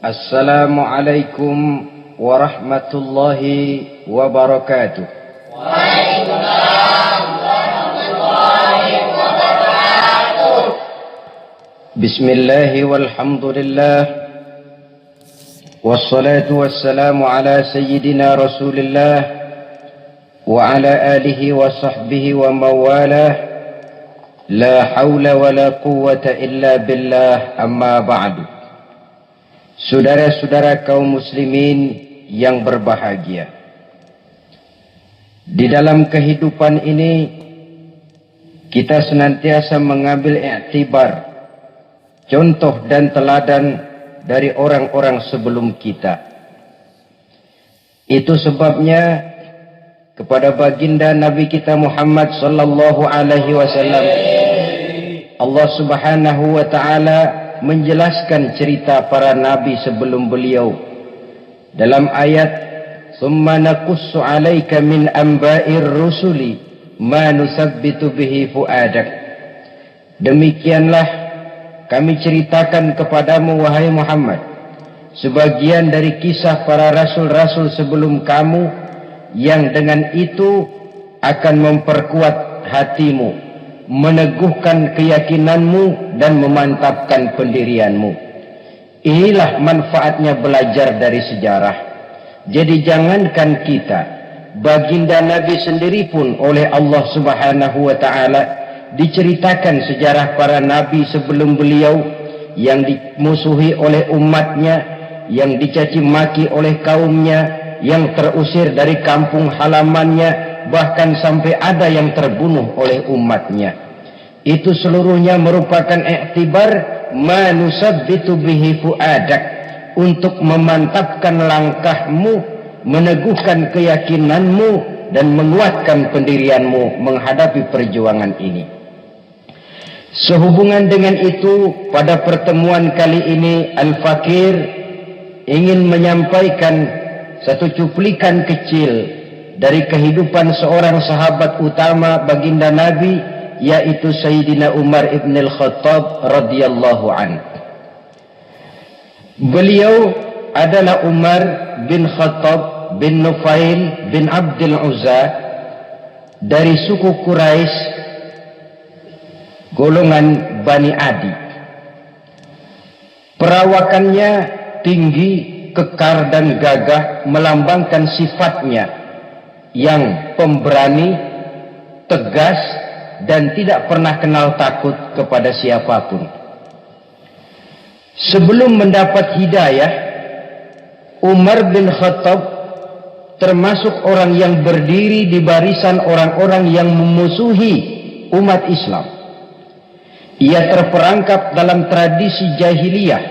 Assalamualaikum warahmatullahi wabarakatuh. Waalaikumsalam warahmatullahi wabarakatuh. Bismillahi walhamdulillah. Wassalatu wassalamu ala sayyidina Rasulillah wa ala alihi wa sahbihi wa mawalah. La hawla wa la quwwata illa billah, amma ba'du. Saudara-saudara kaum muslimin yang berbahagia, di dalam kehidupan ini kita senantiasa mengambil iktibar, contoh dan teladan dari orang-orang sebelum kita. Itu sebabnya kepada baginda Nabi kita Muhammad sallallahu alaihi wasallam Allah Subhanahu wa taala menjelaskan cerita para nabi sebelum beliau dalam ayat "Tsumma naqussu 'alaika min anba'ir rusuli ma nusabbitu bihi fu'adak." Demikianlah kami ceritakan kepadamu wahai Muhammad sebagian dari kisah para rasul-rasul sebelum kamu yang dengan itu akan memperkuat hatimu, meneguhkan keyakinanmu dan memantapkan pendirianmu. Inilah manfaatnya belajar dari sejarah. Jadi jangankan kita, baginda Nabi sendiri pun oleh Allah Subhanahu wa taala diceritakan sejarah para nabi sebelum beliau yang dimusuhi oleh umatnya, yang dicaci maki oleh kaumnya, yang terusir dari kampung halamannya, bahkan sampai ada yang terbunuh oleh umatnya. Itu seluruhnya merupakan iktibar manusabbitu bihi fu'adak, untuk memantapkan langkahmu, meneguhkan keyakinanmu dan menguatkan pendirianmu menghadapi perjuangan ini. Sehubungan dengan itu, pada pertemuan kali ini Al-Fakir ingin menyampaikan satu cuplikan kecil dari kehidupan seorang sahabat utama baginda Nabi, yaitu Sayyidina Umar ibn al-Khattab radhiyallahu an. Beliau adalah Umar bin Khattab bin Nufail bin Abdul Uzza dari suku Quraisy golongan Bani Adi. Perawakannya tinggi, kekar dan gagah, melambangkan sifatnya yang pemberani, tegas, dan tidak pernah kenal takut kepada siapapun. Sebelum mendapat hidayah, Umar bin Khattab termasuk orang yang berdiri di barisan orang-orang yang memusuhi umat Islam. Ia terperangkap dalam tradisi jahiliyah,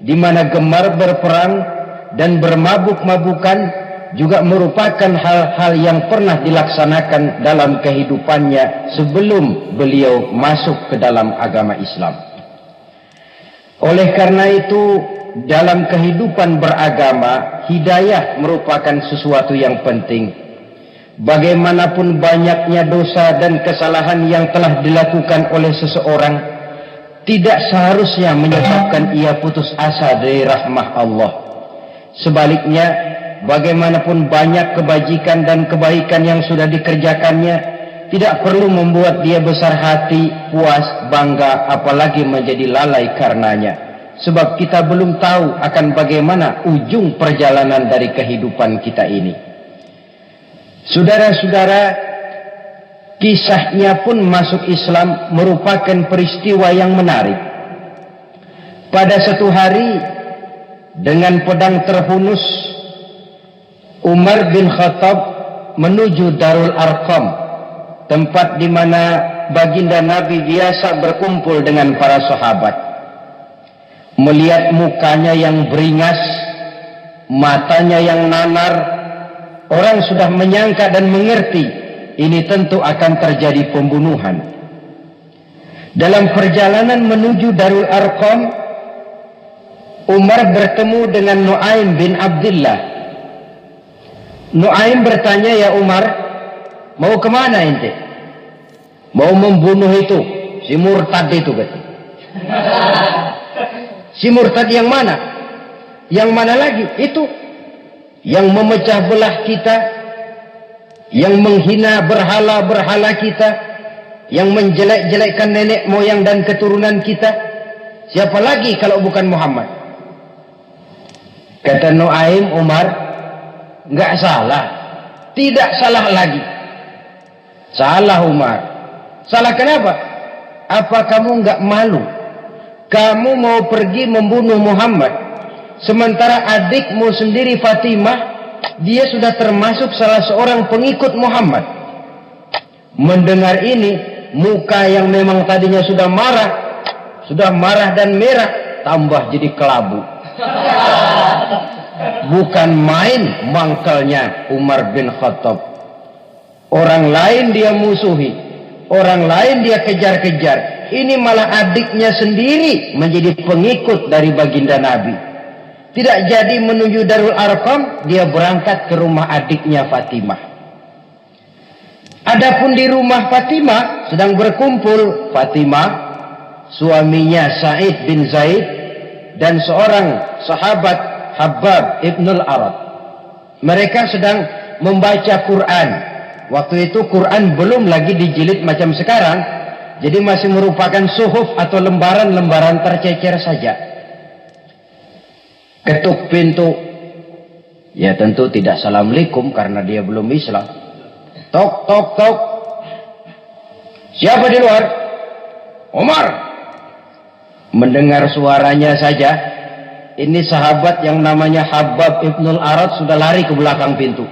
di mana gemar berperang dan bermabuk-mabukan juga merupakan hal-hal yang pernah dilaksanakan dalam kehidupannya sebelum beliau masuk ke dalam agama Islam. Oleh karena itu, dalam kehidupan beragama, hidayah merupakan sesuatu yang penting. Bagaimanapun banyaknya dosa dan kesalahan yang telah dilakukan oleh seseorang, tidak seharusnya menyebabkan ia putus asa dari rahmah Allah. Sebaliknya, bagaimanapun banyak kebajikan dan kebaikan yang sudah dikerjakannya, tidak perlu membuat dia besar hati, puas, bangga, apalagi menjadi lalai karenanya. Sebab kita belum tahu akan bagaimana ujung perjalanan dari kehidupan kita ini. Saudara-saudara, kisahnya pun masuk Islam merupakan peristiwa yang menarik. Pada satu hari, dengan pedang terhunus, Umar bin Khattab menuju Darul Arqam, tempat di mana baginda Nabi biasa berkumpul dengan para sahabat. Melihat mukanya yang beringas, matanya yang nanar, orang sudah menyangka dan mengerti ini tentu akan terjadi pembunuhan. Dalam perjalanan menuju Darul Arqam, Umar bertemu dengan Nu'aim bin Abdullah. Nu'aim bertanya, "Ya Umar, mau kemana ente?" "Mau membunuh itu, si murtad itu," kata. "Si murtad yang mana?" Yang mana lagi? Itu yang memecah belah kita, yang menghina berhala-berhala kita, yang menjelek-jelekkan nenek moyang dan keturunan kita. Siapa lagi kalau bukan Muhammad? Kata Nuaim Umar, enggak salah. Tidak salah lagi. Salah Umar. Salah kenapa? Apa kamu enggak malu? Kamu mau pergi membunuh Muhammad, sementara adikmu sendiri Fatimah, dia sudah termasuk salah seorang pengikut Muhammad. Mendengar ini, muka yang memang tadinya sudah marah dan merah, tambah jadi kelabu. Bukan main mangkalnya Umar bin Khattab. Orang lain dia musuhi, orang lain dia kejar-kejar. Ini malah adiknya sendiri menjadi pengikut dari baginda Nabi. Tidak jadi menuju Darul Arqam, dia berangkat ke rumah adiknya Fatimah. Adapun di rumah Fatimah sedang berkumpul Fatimah, suaminya Sa'id bin Zaid, dan seorang sahabat Habbab ibnul Arad. Mereka sedang membaca Quran. Waktu itu Quran belum lagi dijilid macam sekarang, jadi masih merupakan suhuf atau lembaran-lembaran tercecer saja. Ketuk pintu. Ya tentu tidak assalamualaikum karena dia belum Islam. Tok, tok, tok. Siapa di luar? Umar. Mendengar suaranya saja, ini sahabat yang namanya Habbab ibnul Arad sudah lari ke belakang pintu.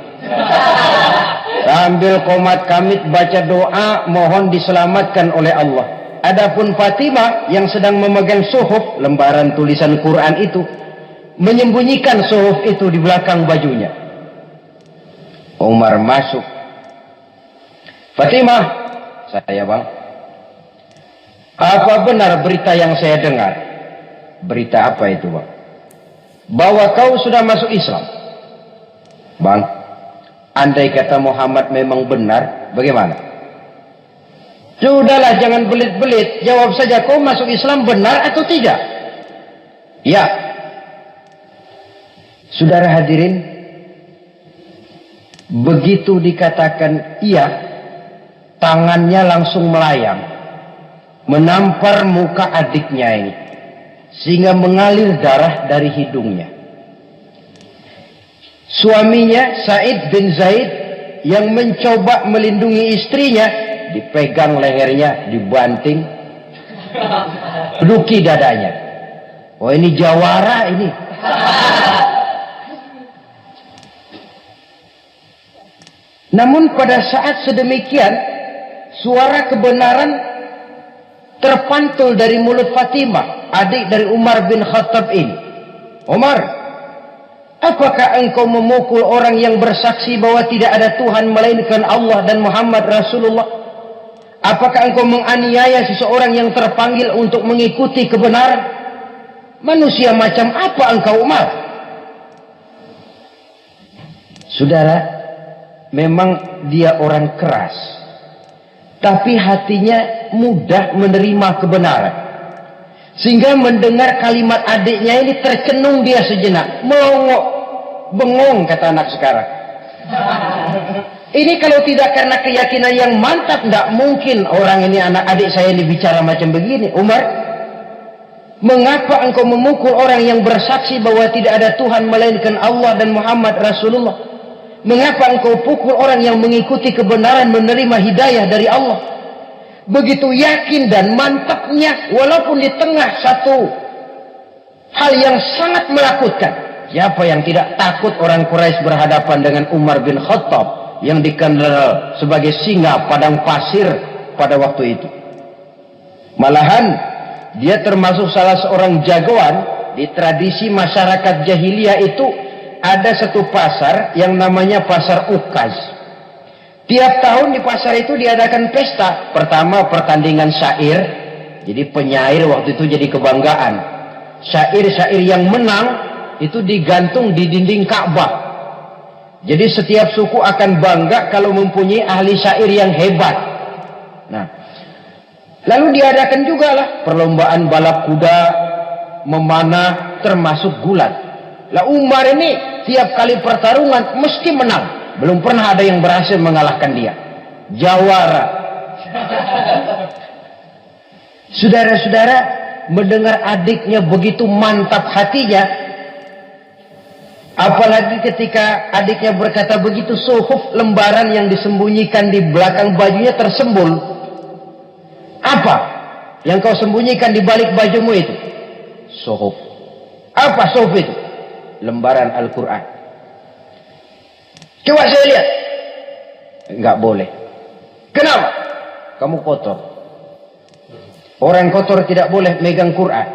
Sambil komat kamit baca doa mohon diselamatkan oleh Allah. Adapun Fatimah yang sedang memegang suhuf, lembaran tulisan Quran itu, menyembunyikan suhuf itu di belakang bajunya. Umar masuk. Fatimah, saya bang. Apa benar berita yang saya dengar? Berita apa itu bang? Bahwa kau sudah masuk Islam. Bang, andai kata Muhammad memang benar, bagaimana? Sudahlah, jangan belit-belit. Jawab saja, kau masuk Islam benar atau tidak? Ya. Saudara hadirin, begitu dikatakan iya, tangannya langsung melayang, menampar muka adiknya ini, sehingga mengalir darah dari hidungnya. Suaminya Sa'id bin Zaid yang mencoba melindungi istrinya, dipegang lehernya, dibanting, peluki dadanya. Oh ini jawara ini. Namun pada saat sedemikian, suara kebenaran terpantul dari mulut Fatimah, adik dari Umar bin Khattab ini. Umar, apakah engkau memukul orang yang bersaksi bahwa tidak ada Tuhan melainkan Allah dan Muhammad Rasulullah? Apakah engkau menganiaya seseorang yang terpanggil untuk mengikuti kebenaran? Manusia macam apa engkau, Umar? Saudara, memang dia orang keras, tapi hatinya mudah menerima kebenaran. Sehingga mendengar kalimat adiknya ini tercenung dia sejenak. Melongok, bengong kata anak sekarang. Ini kalau tidak karena keyakinan yang mantap, tidak mungkin orang ini, anak adik saya ini bicara macam begini. Umar, mengapa engkau memukul orang yang bersaksi bahwa tidak ada Tuhan melainkan Allah dan Muhammad Rasulullah? Mengapa engkau pukul orang yang mengikuti kebenaran, menerima hidayah dari Allah? Begitu yakin dan mantapnya, walaupun di tengah satu hal yang sangat menakutkan. Siapa yang tidak takut orang Quraisy berhadapan dengan Umar bin Khattab yang dikenal sebagai singa padang pasir pada waktu itu? Malahan dia termasuk salah seorang jagoan di tradisi masyarakat jahiliyah itu. Ada satu pasar yang namanya pasar Ukaz. Tiap tahun di pasar itu diadakan pesta. Pertama pertandingan syair. Jadi penyair waktu itu jadi kebanggaan. Syair-syair yang menang itu digantung di dinding Ka'bah. Jadi setiap suku akan bangga kalau mempunyai ahli syair yang hebat. Nah, lalu diadakan juga lah perlombaan balap kuda, memanah, termasuk gulat. Lah Umar ini tiap kali pertarungan mesti menang. Belum pernah ada yang berhasil mengalahkan dia. Jawara. Saudara-saudara, mendengar adiknya begitu mantap hatinya, apalagi ketika adiknya berkata begitu, suhuf, lembaran yang disembunyikan di belakang bajunya tersembul. Apa yang kau sembunyikan di balik bajumu itu? Suhuf. Apa suhuf itu? Lembaran Al-Quran. Coba saya lihat. Enggak boleh. Kenapa? Kamu kotor. Orang kotor tidak boleh megang Quran.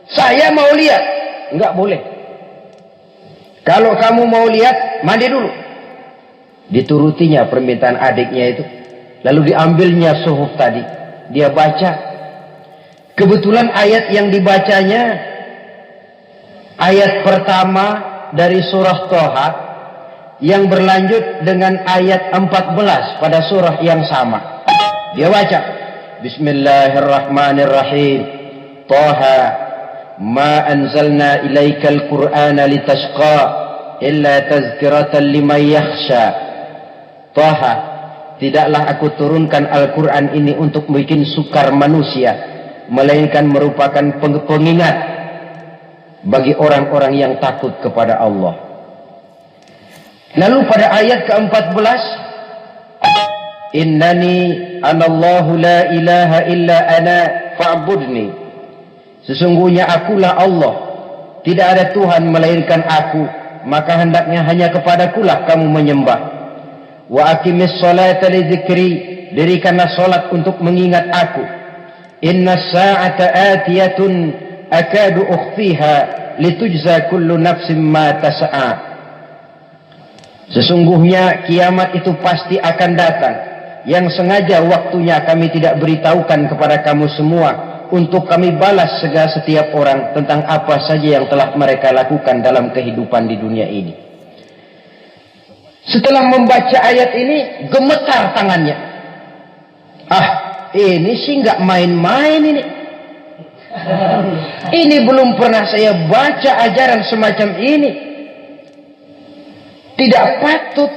Saya mau lihat. Enggak boleh. Kalau kamu mau lihat, mandi dulu. Diturutinya permintaan adiknya itu. Lalu diambilnya suhuf tadi. Dia baca. Kebetulan ayat yang dibacanya, ayat pertama dari surah Toha, yang berlanjut dengan ayat 14 pada surah yang sama. Dia baca, Bismillahirrahmanirrahim. Toha, ma anzalna ilaikal Qur'ana litashqa illa tazkiratan liman yakhsha. Toha, tidaklah aku turunkan Al-Quran ini untuk bikin sukar manusia, melainkan merupakan pengingat bagi orang-orang yang takut kepada Allah. Lalu pada ayat ke-14, Innani anallahu la ilaha illa ana fa'budni. Sesungguhnya akulah Allah, tidak ada Tuhan melainkan aku, maka hendaknya hanya kepadakulah kamu menyembah. Wa aqimis salata li dzikri, dirikanlah salat untuk mengingat aku. Inna sa'ata atiyatun akadu ukhfiha litujza kullu nafsin ma tas'a. Sesungguhnya kiamat itu pasti akan datang, yang sengaja waktunya kami tidak beritahukan kepada kamu semua, untuk kami balas setiap orang tentang apa saja yang telah mereka lakukan dalam kehidupan di dunia ini. Setelah membaca ayat ini, gemetar tangannya. Ah, ini sih nggak main-main ini. Ini belum pernah saya baca ajaran semacam ini. Tidak patut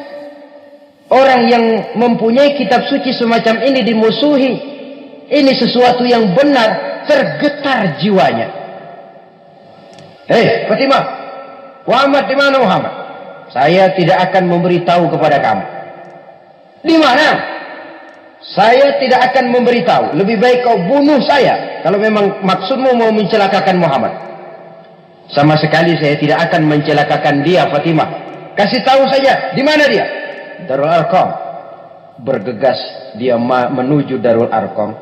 orang yang mempunyai kitab suci semacam ini dimusuhi. Ini sesuatu yang benar, tergetar jiwanya. Hei, Fatimah, Muhammad di mana Muhammad? Saya tidak akan memberitahu kepada kamu. Di mana? Saya tidak akan memberitahu. Lebih baik kau bunuh saya kalau memang maksudmu mau mencelakakan Muhammad. Sama sekali saya tidak akan mencelakakan dia, Fatimah. Kasih tahu saja, di mana dia? Darul Arqam. Bergegas dia menuju Darul Arqam.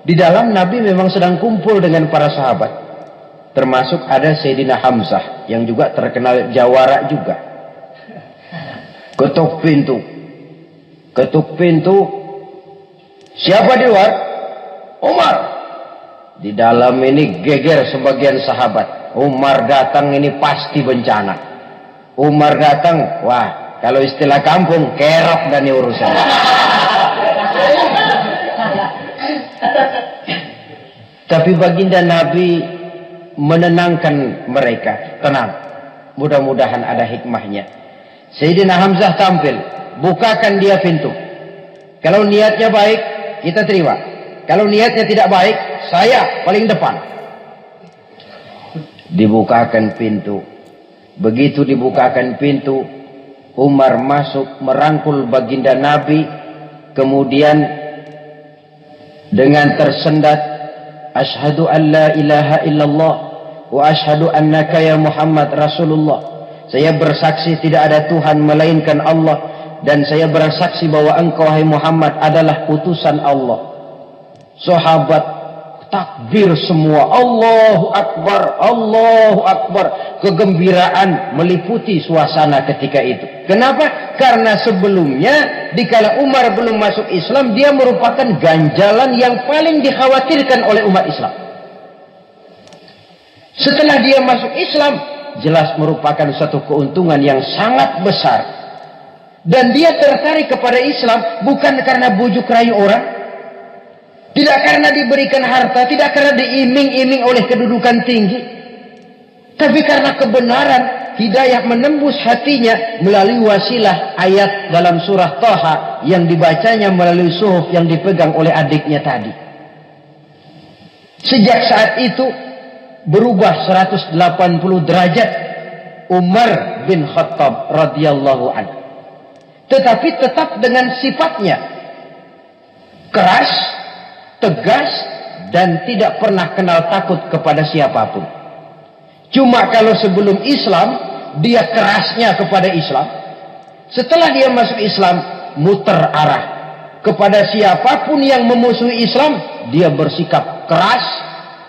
Di dalam Nabi memang sedang kumpul dengan para sahabat. Termasuk ada Sayyidina Hamzah yang juga terkenal jawara juga. Ketuk pintu. Ketuk pintu. Siapa di luar? Umar. Di dalam ini geger sebagian sahabat. Umar datang ini pasti bencana. Umar datang, wah, kalau istilah kampung, kerok dan urusan. Tapi baginda Nabi menenangkan mereka. Tenang, mudah-mudahan ada hikmahnya. Sayyidina Hamzah tampil, bukakan dia pintu. Kalau niatnya baik, kita terima. Kalau niatnya tidak baik, saya paling depan. Dibukakan pintu. Begitu dibukakan pintu, Umar masuk merangkul baginda Nabi, kemudian dengan tersendat, Ashhadu an la ilaha illallah wa ashhadu annaka ya Muhammad Rasulullah. Saya bersaksi tidak ada Tuhan melainkan Allah, dan saya bersaksi bahwa engkau hai Muhammad adalah utusan Allah. Sahabat takbir semua, Allahu Akbar, Allahu Akbar. Kegembiraan meliputi suasana ketika itu. Kenapa? Karena sebelumnya dikala Umar belum masuk Islam, dia merupakan ganjalan yang paling dikhawatirkan oleh umat Islam. Setelah dia masuk Islam, jelas merupakan satu keuntungan yang sangat besar. Dan dia tertarik kepada Islam bukan karena bujuk rayu orang, tidak karena diberikan harta, tidak karena diiming-iming oleh kedudukan tinggi, tapi karena kebenaran, hidayah menembus hatinya melalui wasilah ayat dalam surah Thaha yang dibacanya melalui suhuf yang dipegang oleh adiknya tadi. Sejak saat itu berubah 180 derajat Umar bin Khattab radhiyallahu anhu. Tetapi tetap dengan sifatnya keras, tegas, dan tidak pernah kenal takut kepada siapapun. Cuma kalau sebelum Islam dia kerasnya kepada Islam, setelah dia masuk Islam muter arah kepada siapapun yang memusuhi Islam, dia bersikap keras,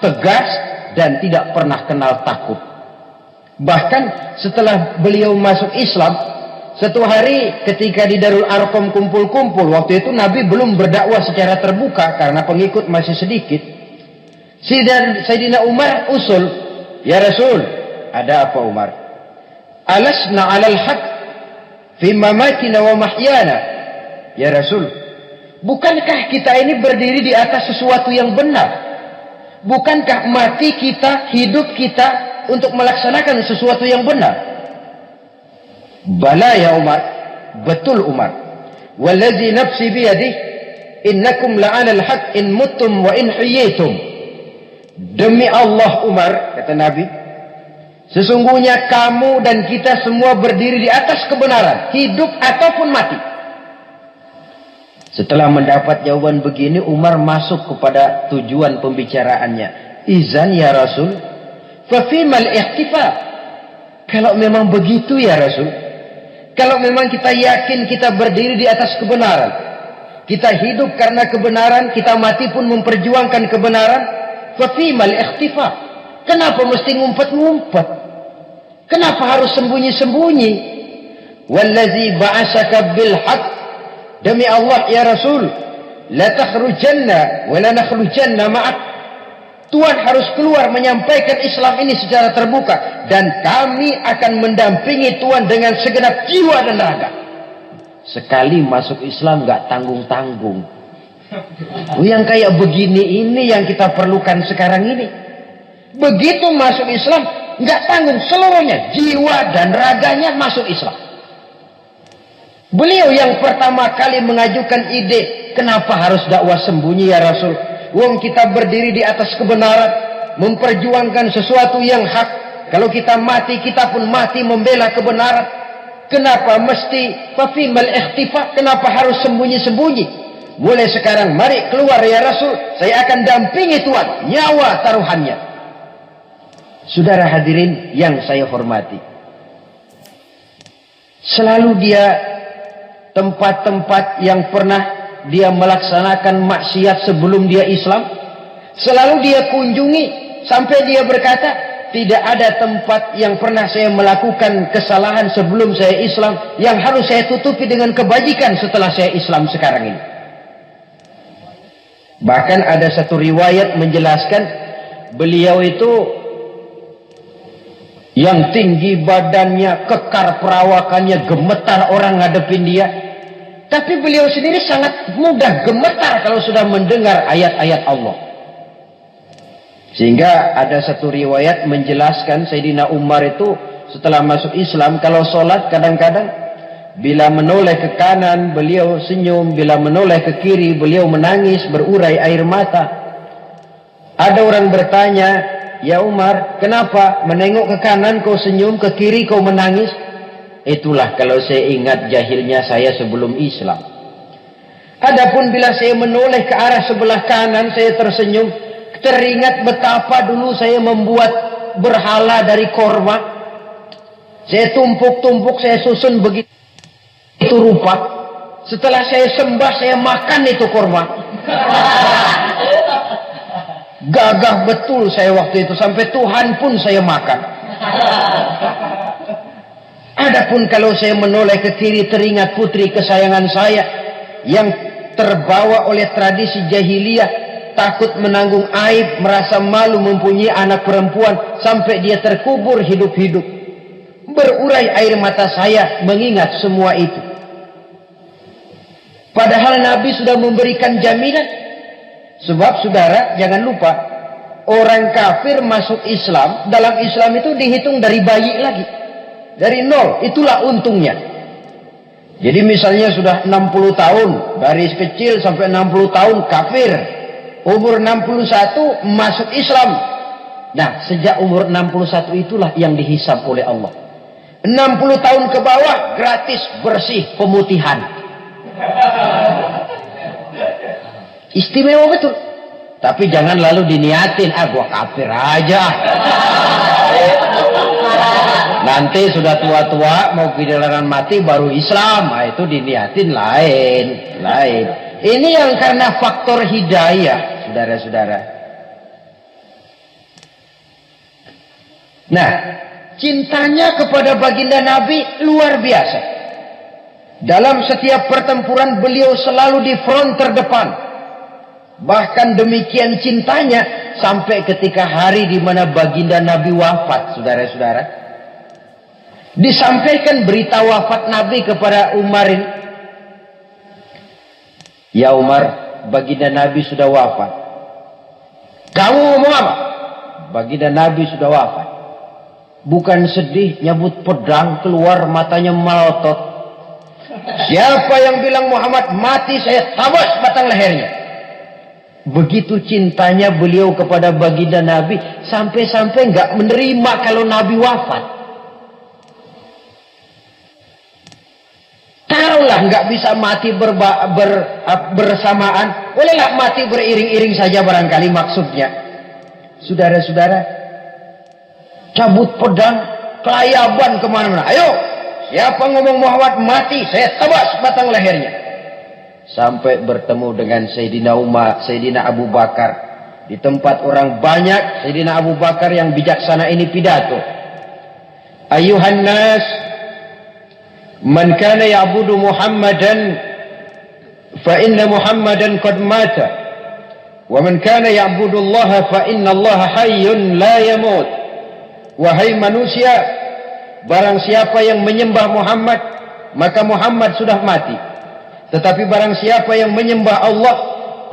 tegas, dan tidak pernah kenal takut. Bahkan setelah beliau masuk Islam, satu hari ketika di Darul Arqam kumpul-kumpul, waktu itu Nabi belum berdakwah secara terbuka karena pengikut masih sedikit. Sayyidina Umar usul, "Ya Rasul, ada apa Umar? Alasna 'alal haq fi mamatina wa mahyana?" Ya Rasul, bukankah kita ini berdiri di atas sesuatu yang benar? Bukankah mati kita, hidup kita untuk melaksanakan sesuatu yang benar? Bala ya Umar, betul Umar. Wallazi nafsi biyadih, innakum la'alal haq in muttum wa in hiyitum. Demi Allah Umar, kata Nabi, sesungguhnya kamu dan kita semua berdiri di atas kebenaran, hidup ataupun mati. Setelah mendapat jawaban begini, Umar masuk kepada tujuan pembicaraannya. Izan ya Rasul, fafimal ikhtifa. Kalau memang begitu ya Rasul, kalau memang kita yakin kita berdiri di atas kebenaran, kita hidup karena kebenaran, kita mati pun memperjuangkan kebenaran, fafimal ikhtifa. Kenapa mesti ngumpet-ngumpet? Kenapa harus sembunyi-sembunyi? Wallazi ba'asaka bil haqq, demi Allah ya Rasul, la takhrujanna wa la nakhrujanna ma'ak. Tuhan harus keluar menyampaikan Islam ini secara terbuka, dan kami akan mendampingi Tuhan dengan segenap jiwa dan raga. Sekali masuk Islam gak tanggung-tanggung. Yang kayak begini ini yang kita perlukan sekarang ini. Begitu masuk Islam gak tanggung seluruhnya, jiwa dan raganya masuk Islam. Beliau yang pertama kali mengajukan ide, kenapa harus dakwah sembunyi ya Rasul? Wong kita berdiri di atas kebenaran, memperjuangkan sesuatu yang hak. Kalau kita mati, kita pun mati membela kebenaran. Kenapa mesti fafimal ikhtifa? Kenapa harus sembunyi-sembunyi? Mulai sekarang mari keluar ya Rasul, saya akan dampingi Tuhan, nyawa taruhannya. Saudara hadirin yang saya hormati, selalu dia tempat-tempat yang pernah dia melaksanakan maksiat sebelum dia Islam, selalu dia kunjungi sampai dia berkata, tidak ada tempat yang pernah saya melakukan kesalahan sebelum saya Islam yang harus saya tutupi dengan kebajikan setelah saya Islam sekarang ini. Bahkan ada satu riwayat menjelaskan beliau itu yang tinggi badannya, kekar perawakannya, gemetar orang ngadepin dia. Tapi beliau sendiri sangat mudah gemetar kalau sudah mendengar ayat-ayat Allah. Sehingga ada satu riwayat menjelaskan Sayyidina Umar itu setelah masuk Islam, kalau sholat kadang-kadang bila menoleh ke kanan beliau senyum, bila menoleh ke kiri beliau menangis berurai air mata. Ada orang bertanya, ya Umar, kenapa menengok ke kanan kau senyum, ke kiri kau menangis? Itulah kalau saya ingat jahilnya saya sebelum Islam. Adapun bila saya menoleh ke arah sebelah kanan saya tersenyum, teringat betapa dulu saya membuat berhala dari korma. Saya tumpuk-tumpuk, saya susun begitu rupa. Setelah saya sembah, saya makan itu korma. Gagah betul saya waktu itu, sampai Tuhan pun saya makan. Adapun kalau saya menoleh ke kiri, teringat putri kesayangan saya yang terbawa oleh tradisi jahiliyah, takut menanggung aib, merasa malu mempunyai anak perempuan, sampai dia terkubur hidup-hidup. Berurai air mata saya mengingat semua itu. Padahal Nabi sudah memberikan jaminan. Sebab saudara jangan lupa, orang kafir masuk Islam, dalam Islam itu dihitung dari bayi lagi. Dari nol, itulah untungnya. Jadi misalnya sudah 60 tahun, dari kecil sampai 60 tahun kafir. Umur 61 masuk Islam. Nah, sejak umur 61 itulah yang dihisab oleh Allah. 60 tahun ke bawah gratis bersih pemutihan. Istimewa betul. Tapi jangan lalu diniatin, gua kafir aja. Nanti sudah tua-tua mau giliran mati baru Islam. Nah, itu diniatin lain. Ini yang karena faktor hidayah, saudara-saudara. Nah, cintanya kepada baginda Nabi luar biasa. Dalam setiap pertempuran beliau selalu di front terdepan. Bahkan demikian cintanya sampai ketika hari di mana baginda Nabi wafat, saudara-saudara. Disampaikan berita wafat Nabi kepada Umarin. Ya Umar, baginda Nabi sudah wafat. Kamu ngomong apa? Baginda Nabi sudah wafat. Bukan sedih, nyabut pedang, keluar matanya melotot. Siapa yang bilang Muhammad mati, saya tabas batang lehernya. Begitu cintanya beliau kepada baginda Nabi, sampai-sampai nggak menerima kalau Nabi wafat. Taruhlah nggak bisa mati bersamaan, bolehlah mati beriring-iring saja barangkali maksudnya. Saudara-saudara, cabut pedang, kelayaban kemana-mana. Ayo, siapa ngomong Muhammad mati, saya tabas batang lehernya. Sampai bertemu dengan Sayyidina Umar, Sayyidina Abu Bakar. Di tempat orang banyak, Sayyidina Abu Bakar yang bijaksana ini pidato. Ayuhan nas, man kana ya'budu Muhammadan, fa inna Muhammadan qad mata. Wa man kana ya'budu Allah, fa inna Allah hayyun la yamut. Wahai manusia, barang siapa yang menyembah Muhammad, maka Muhammad sudah mati. Tetapi barang siapa yang menyembah Allah,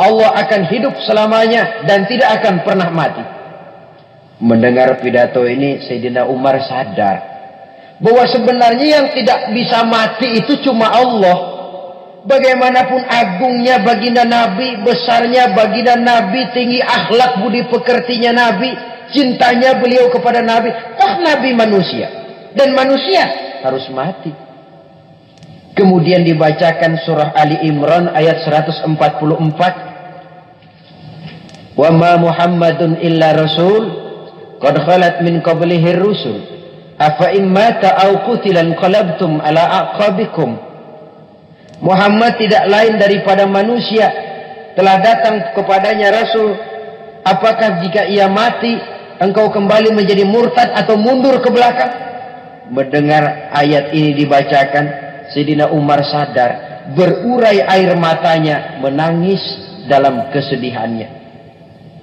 Allah akan hidup selamanya dan tidak akan pernah mati. Mendengar pidato ini, Sayyidina Umar sadar bahwa sebenarnya yang tidak bisa mati itu cuma Allah. Bagaimanapun agungnya baginda Nabi, besarnya baginda Nabi, tinggi akhlak budi pekertinya Nabi, cintanya beliau kepada Nabi, toh Nabi manusia dan manusia harus mati. Kemudian dibacakan surah Ali Imran ayat 144. Wa ma Muhammadun illa rasul qad khalat min qablihi rusul afa in mata aw qutila qalabtum ala aqabikum. Muhammad tidak lain daripada manusia, telah datang kepadanya rasul. Apakah jika ia mati engkau kembali menjadi murtad atau mundur ke belakang? Mendengar ayat ini dibacakan, Sayyidina Umar sadar, berurai air matanya, menangis dalam kesedihannya.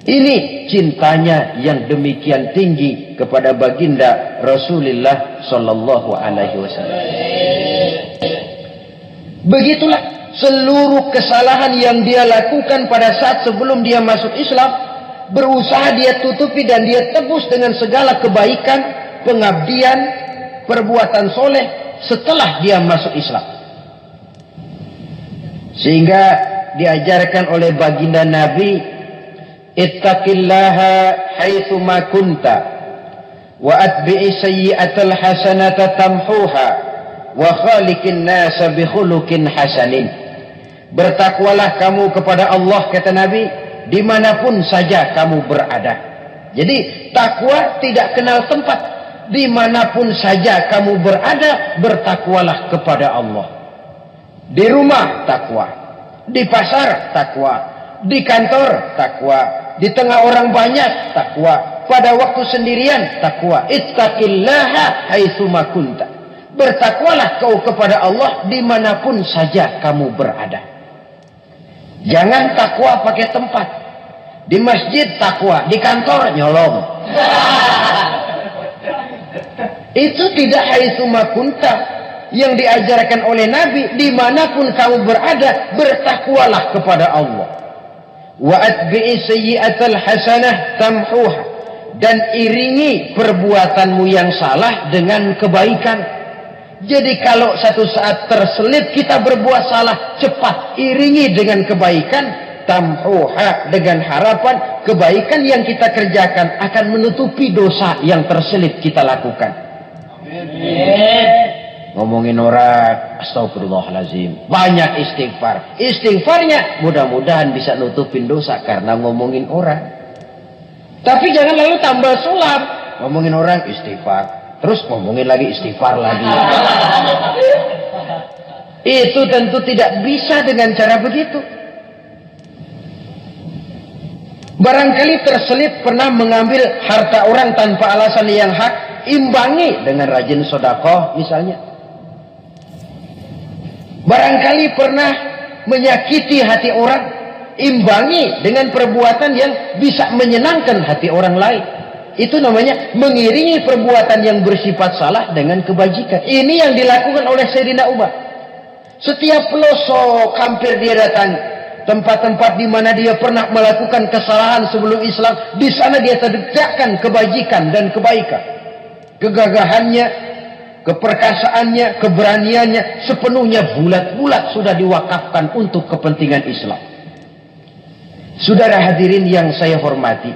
Ini cintanya yang demikian tinggi kepada baginda Rasulullah sallallahu alaihi wasallam. Begitulah seluruh kesalahan yang dia lakukan pada saat sebelum dia masuk Islam, berusaha dia tutupi dan dia tebus dengan segala kebaikan, pengabdian, perbuatan soleh setelah dia masuk Islam. Sehingga diajarkan oleh baginda Nabi, ittaqillaha haitsu ma kunta wa atbi'i sayyi'atal hasanata tamhuha wa khaliqin nasa bi khuluqin hasanin. Bertakwalah kamu kepada Allah, kata Nabi, dimanapun saja kamu berada. Jadi takwa tidak kenal tempat. Dimanapun saja kamu berada, bertakwalah kepada Allah. Di rumah takwa, di pasar takwa, di kantor takwa, di tengah orang banyak takwa, pada waktu sendirian takwa. Ittaqillaha haitsu ma kunta. Bertakwalah kau kepada Allah dimanapun saja kamu berada. Jangan takwa pakai tempat. Di masjid takwa, di kantor nyolong. Itu tidak haitsu ma kunta yang diajarkan oleh Nabi. Dimanapun kamu berada, bertakwalah kepada Allah. Wa atbi'i sayyi'atal hasanah tamhuha. dan iringi perbuatanmu yang salah dengan kebaikan. Jadi kalau satu saat terselip kita berbuat salah, cepat iringi dengan kebaikan, tamhuha, dengan harapan kebaikan yang kita kerjakan akan menutupi dosa yang terselip kita lakukan. Ngomongin orang, astagfirullahaladzim, banyak istighfar. Istighfarnya mudah-mudahan bisa nutupin dosa karena ngomongin orang. Tapi jangan lalu tambah sulap, ngomongin orang istighfar, terus ngomongin lagi istighfar lagi. Itu tentu tidak bisa dengan cara begitu. Barangkali terselip pernah mengambil harta orang tanpa alasan yang hak, imbangi dengan rajin sedekah misalnya. Barangkali pernah menyakiti hati orang, imbangi dengan perbuatan yang bisa menyenangkan hati orang lain. Itu namanya mengiringi perbuatan yang bersifat salah dengan kebajikan. Ini yang dilakukan oleh Sayyidina Umar. Setiap pelosok hampir dia datangi, tempat-tempat di mana dia pernah melakukan kesalahan sebelum Islam, di sana dia tegakkan kebajikan dan kebaikan. Kegagahannya, keperkasaannya, keberaniannya sepenuhnya bulat-bulat sudah diwakafkan untuk kepentingan Islam. Saudara hadirin yang saya hormati,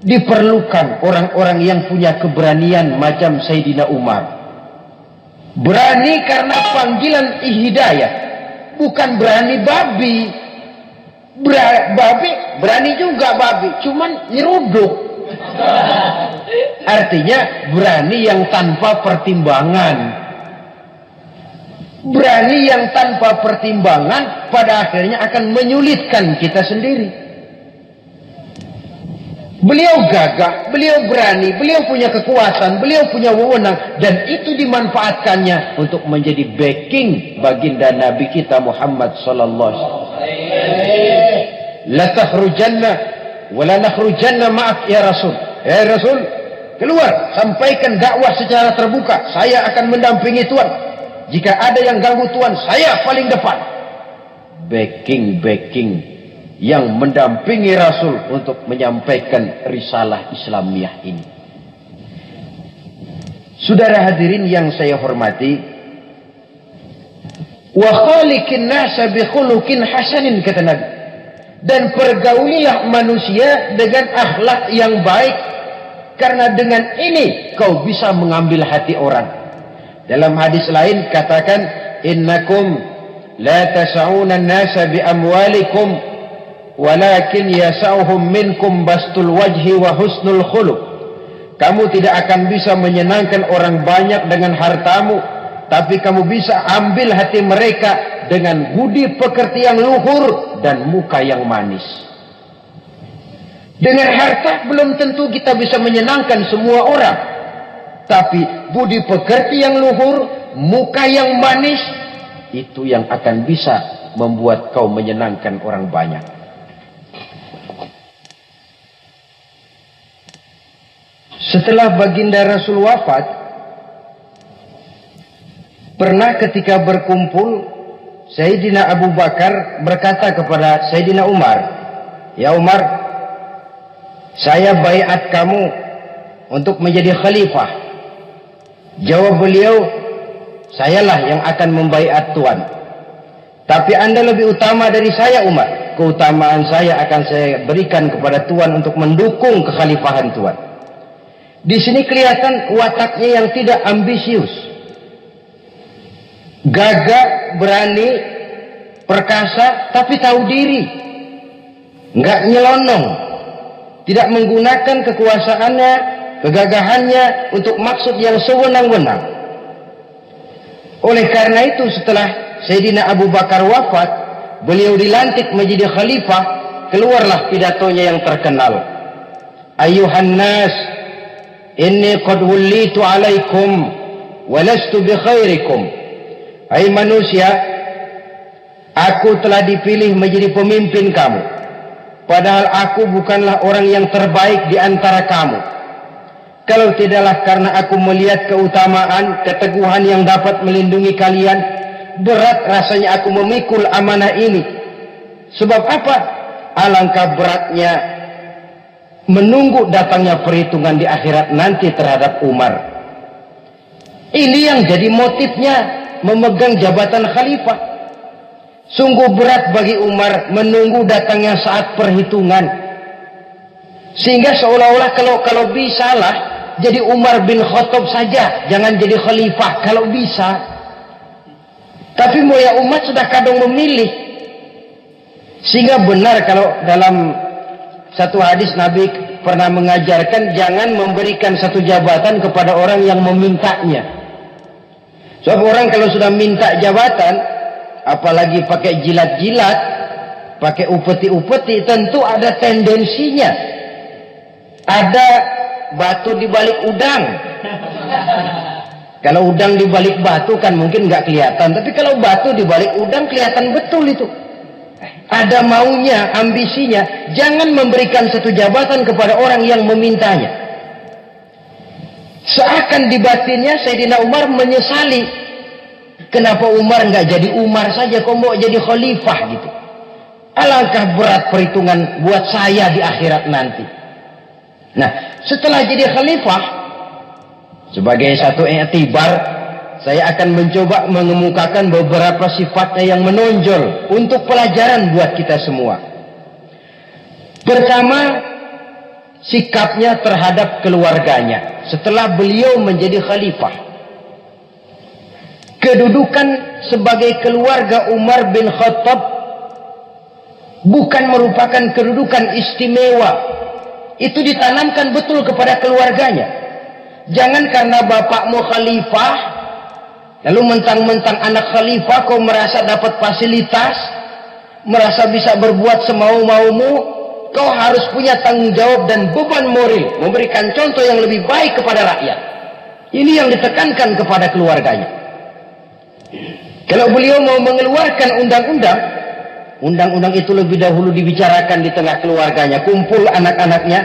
diperlukan orang-orang yang punya keberanian macam Sayyidina Umar. Berani karena panggilan hidayah, bukan berani babi. Babi berani juga babi, cuman nyeruduk. Artinya berani yang tanpa pertimbangan. Berani yang tanpa pertimbangan pada akhirnya akan menyulitkan kita sendiri. Beliau gagah, beliau berani, beliau punya kekuasaan, beliau punya wewenang, dan itu dimanfaatkannya untuk menjadi backing baginda Nabi kita Muhammad sallallahu alaihi wasallam. La takhrujanna wa la nakhrujanna ma'ak ya Rasul. Ya Rasul, keluar, sampaikan dakwah secara terbuka. Saya akan mendampingi Tuhan. Jika ada yang ganggu Tuhan, saya paling depan. Backing yang mendampingi Rasul untuk menyampaikan risalah Islamiyah ini. Saudara hadirin yang saya hormati, wa khaliqin nasa bi khuluqin hasanin, kata Nabi, dan pergaulilah manusia dengan akhlak yang baik, karena dengan ini kau bisa mengambil hati orang. Dalam hadis lain katakan, innakum la tas'una an-nasa bi amwalikum walakin yasauhum minkum bastul wajhi wa husnul khuluq. Kamu tidak akan bisa menyenangkan orang banyak dengan hartamu, tapi kamu bisa ambil hati mereka dengan budi pekerti yang luhur dan muka yang manis. Dengan harta belum tentu kita bisa menyenangkan semua orang, tapi budi pekerti yang luhur, muka yang manis, itu yang akan bisa membuat kau menyenangkan orang banyak. Setelah baginda Rasul wafat, pernah ketika berkumpul, Sayyidina Abu Bakar berkata kepada Sayyidina Umar, "Ya Umar, saya baiat kamu untuk menjadi khalifah." Jawab beliau, "Sayalah yang akan membaiat Tuan. Tapi Anda lebih utama dari saya Umar. Keutamaan saya akan saya berikan kepada Tuan untuk mendukung kekhalifahan Tuan." Di sini kelihatan wataknya yang tidak ambisius, gagah, berani, perkasa, tapi tahu diri, nggak nyelonong, tidak menggunakan kekuasaannya, kegagahannya untuk maksud yang sewenang-wenang. Oleh karena itu, setelah Sayyidina Abu Bakar wafat, beliau dilantik menjadi khalifah, keluarlah pidatonya yang terkenal. Ayuhan nas, inni qad wullitu alaikum wa lastu bi khairikum. Hai manusia, aku telah dipilih menjadi pemimpin kamu, padahal aku bukanlah orang yang terbaik di antara kamu. Kalau tidaklah karena aku melihat keutamaan, keteguhan yang dapat melindungi kalian, berat rasanya aku memikul amanah ini. Sebab apa? Alangkah beratnya menunggu datangnya perhitungan di akhirat nanti terhadap Umar. Ini yang jadi motifnya memegang jabatan khalifah. Sungguh berat bagi Umar menunggu datangnya saat perhitungan, sehingga seolah-olah kalau bisa lah jadi Umar bin Khattab saja, jangan jadi khalifah kalau bisa. Tapi moya umat sudah kadang memilih. Sehingga benar kalau dalam satu hadis Nabi pernah mengajarkan jangan memberikan satu jabatan kepada orang yang memintanya. Sebab orang kalau sudah minta jabatan, apalagi pakai jilat-jilat, pakai upeti-upeti, tentu ada tendensinya. Ada batu di balik udang. Kalau udang di balik batu kan mungkin nggak kelihatan, tapi kalau batu di balik udang kelihatan betul itu. Ada maunya, ambisinya. Jangan memberikan satu jabatan kepada orang yang memintanya. Seakan di batinnya Sayyidina Umar menyesali. Kenapa Umar nggak jadi Umar saja, kok mau jadi khalifah gitu. Alangkah berat perhitungan buat saya di akhirat nanti. Nah, setelah jadi khalifah, sebagai satu i'tibar, saya akan mencoba mengemukakan beberapa sifatnya yang menonjol untuk pelajaran buat kita semua. Pertama, sikapnya terhadap keluarganya setelah beliau menjadi khalifah. Kedudukan sebagai keluarga Umar bin Khattab bukan merupakan kedudukan istimewa. Itu ditanamkan betul kepada keluarganya. Jangan karena bapakmu khalifah, lalu mentang-mentang anak khalifah kau merasa dapat fasilitas, merasa bisa berbuat semau-maumu. Kau harus punya tanggung jawab dan beban moral, memberikan contoh yang lebih baik kepada rakyat. Ini yang ditekankan kepada keluarganya. Kalau beliau mau mengeluarkan undang-undang, undang-undang itu lebih dahulu dibicarakan di tengah keluarganya, kumpul anak-anaknya.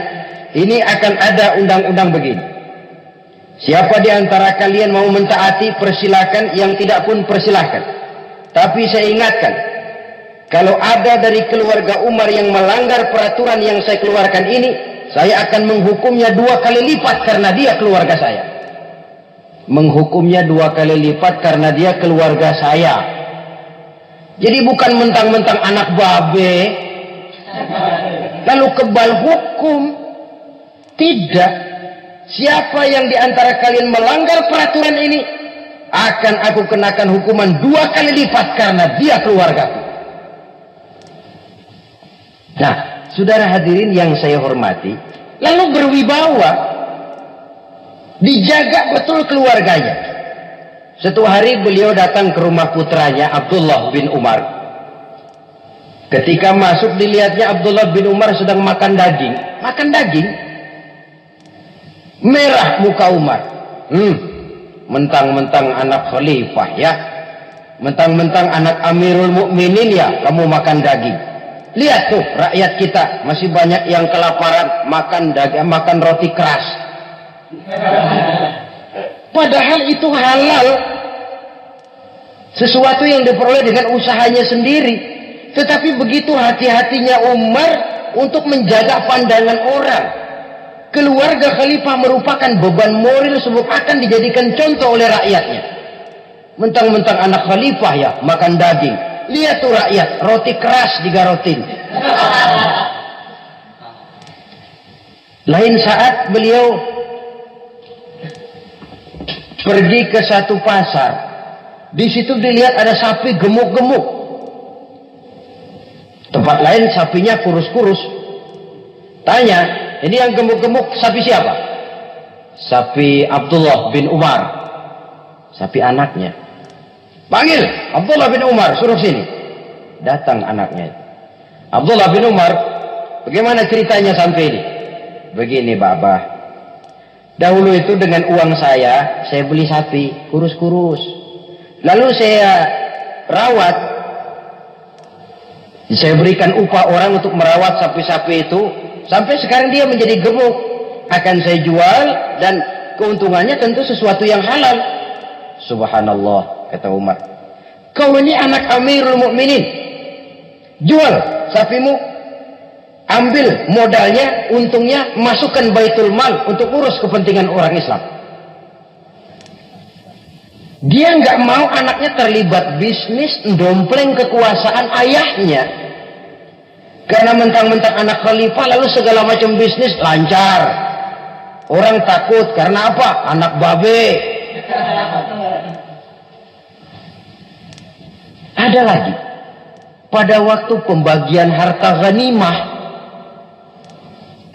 Ini akan ada undang-undang begini. Siapa di antara kalian mau mentaati, persilakan. Yang tidak pun persilakan. Tapi saya ingatkan, kalau ada dari keluarga Umar yang melanggar peraturan yang saya keluarkan ini, saya akan menghukumnya 2 kali lipat karena dia keluarga saya. Menghukumnya 2 kali lipat karena dia keluarga saya. Jadi bukan mentang-mentang anak babe lalu kebal hukum. Tidak. Siapa yang di antara kalian melanggar peraturan ini, akan aku kenakan hukuman 2 kali lipat karena dia keluargaku. Nah, saudara hadirin yang saya hormati, lalu berwibawa, dijaga betul keluarganya. Suatu hari beliau datang ke rumah putranya Abdullah bin Umar. Ketika masuk dilihatnya Abdullah bin Umar sedang makan daging. Makan daging. Merah muka Umar. Mentang-mentang anak khalifah ya. Mentang-mentang anak Amirul Mukminin ya, kamu makan daging. Lihat tuh rakyat kita masih banyak yang kelaparan, makan daging, makan roti keras. Padahal itu halal. Sesuatu yang diperoleh dengan usahanya sendiri. Tetapi begitu hati-hatinya Umar untuk menjaga pandangan orang. Keluarga khalifah merupakan beban moral sebab akan dijadikan contoh oleh rakyatnya. Mentang-mentang anak khalifah ya makan daging. Lihat tuh rakyat, roti keras digarotin. Lain saat beliau pergi ke satu pasar. Di situ dilihat ada sapi gemuk-gemuk. Tempat lain sapinya kurus-kurus. Tanya, ini yang gemuk-gemuk sapi siapa? Sapi Abdullah bin Umar. Sapi anaknya. Panggil Abdullah bin Umar, suruh sini. Datang anaknya. Abdullah bin Umar, bagaimana ceritanya sampai ini? Begini, Babah. Dahulu itu dengan uang saya beli sapi kurus-kurus. Lalu saya rawat. Saya berikan upah orang untuk merawat sapi-sapi itu. Sampai sekarang dia menjadi gemuk. Akan saya jual dan keuntungannya tentu sesuatu yang halal. Subhanallah, kata Umar. Kau ini anak Amirul Mukminin. Jual sapimu. Ambil modalnya, untungnya, masukkan baitul mal untuk urus kepentingan orang Islam. Dia nggak mau anaknya terlibat bisnis, dompleng kekuasaan ayahnya. Karena mentang-mentang anak khalifah lalu segala macam bisnis lancar. Orang takut karena apa? Anak babe. Ada lagi. Pada waktu pembagian harta ghanimah,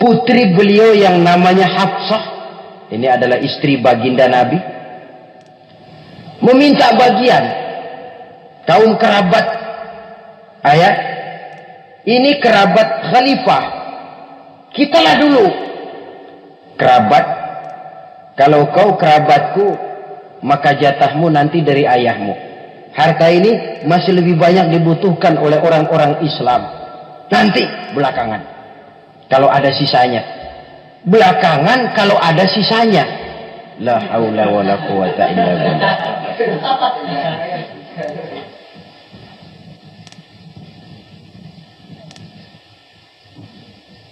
putri beliau yang namanya Hafsah, ini adalah istri baginda Nabi, meminta bagian. Kaum kerabat ayah, ini kerabat khalifah, kitalah dulu kerabat. Kalau kau kerabatku, maka jatahmu nanti dari ayahmu. Harta ini masih lebih banyak dibutuhkan oleh orang-orang Islam. Nanti belakangan, kalau ada sisanya. Belakangan kalau ada sisanya. La haula wala quwata illa billah.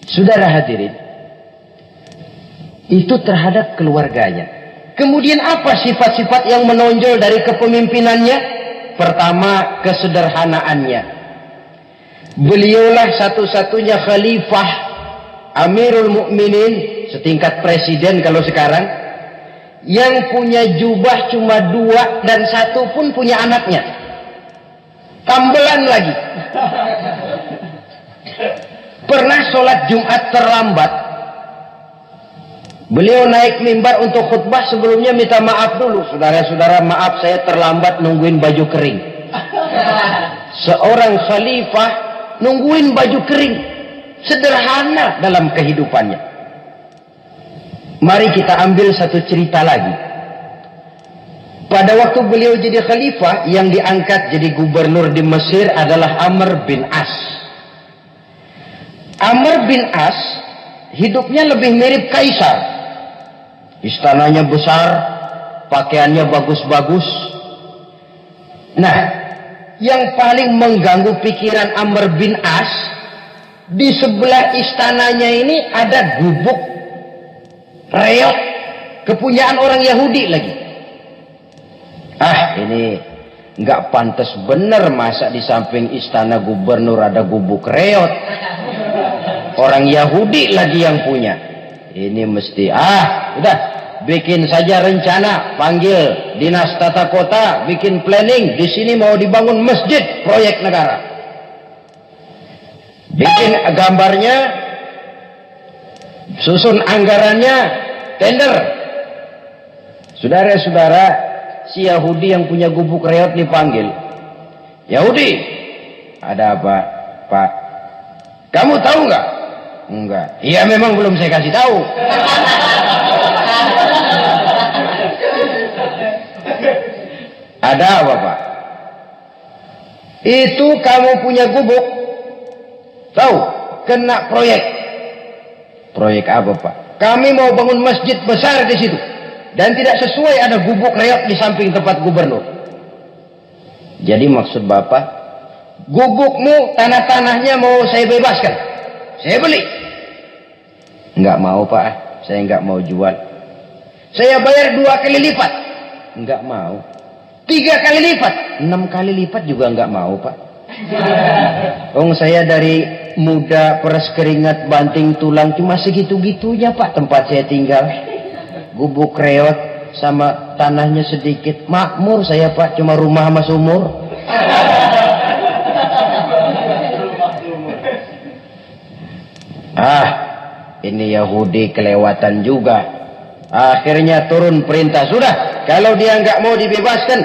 Saudara hadirin, itu terhadap keluarganya. Kemudian apa sifat-sifat yang menonjol dari kepemimpinannya? Pertama, kesederhanaannya. Beliaulah satu-satunya khalifah, Amirul Mukminin, setingkat presiden kalau sekarang, yang punya jubah cuma 2 dan 1 pun punya anaknya. Tambelan lagi. Pernah sholat Jumat terlambat. Beliau naik mimbar untuk khutbah, sebelumnya minta maaf dulu. Saudara-saudara, maaf saya terlambat nungguin baju kering. Seorang khalifah nungguin baju kering. Sederhana dalam kehidupannya. Mari kita ambil satu cerita lagi. Pada waktu beliau jadi khalifah, yang diangkat jadi gubernur di Mesir adalah Amr bin As. Amr bin As hidupnya lebih mirip kaisar. Istananya besar, pakaiannya bagus-bagus. Nah, yang paling mengganggu pikiran Amr bin As, di sebelah istananya ini ada gubuk reok kepunyaan orang Yahudi lagi. Ini nggak pantas bener, masa di samping istana gubernur ada gubuk reot. Orang Yahudi lagi yang punya. Ini mesti udah bikin saja rencana, panggil dinas tata kota, bikin planning. Di sini mau dibangun masjid, proyek negara. Bikin gambarnya, susun anggarannya, tender. Saudara-saudara, si Yahudi yang punya gubuk reot dipanggil. Yahudi, ada apa, Pak? Kamu tahu nggak? Enggak. Iya, memang belum saya kasih tahu. Ada apa, Pak? Itu kamu punya gubuk. Tahu? Kena proyek. Proyek apa, Pak? Kami mau bangun masjid besar di situ. Dan tidak sesuai ada gubuk reok di samping tempat gubernur. Jadi maksud Bapak, gubukmu, tanah-tanahnya mau saya bebaskan. Saya beli. Enggak mau, Pak. Saya enggak mau jual. Saya bayar 2 kali lipat. Enggak mau. 3 kali lipat. 6 kali lipat juga enggak mau, Pak. Saya dari muda peres keringat banting tulang cuma segitu-gitunya, Pak, tempat saya tinggal. Gubuk reot sama tanahnya sedikit. Makmur saya, Pak, cuma rumah sama sumur. Ini Yahudi kelewatan juga. Akhirnya turun perintah, sudah, kalau dia nggak mau dibebaskan,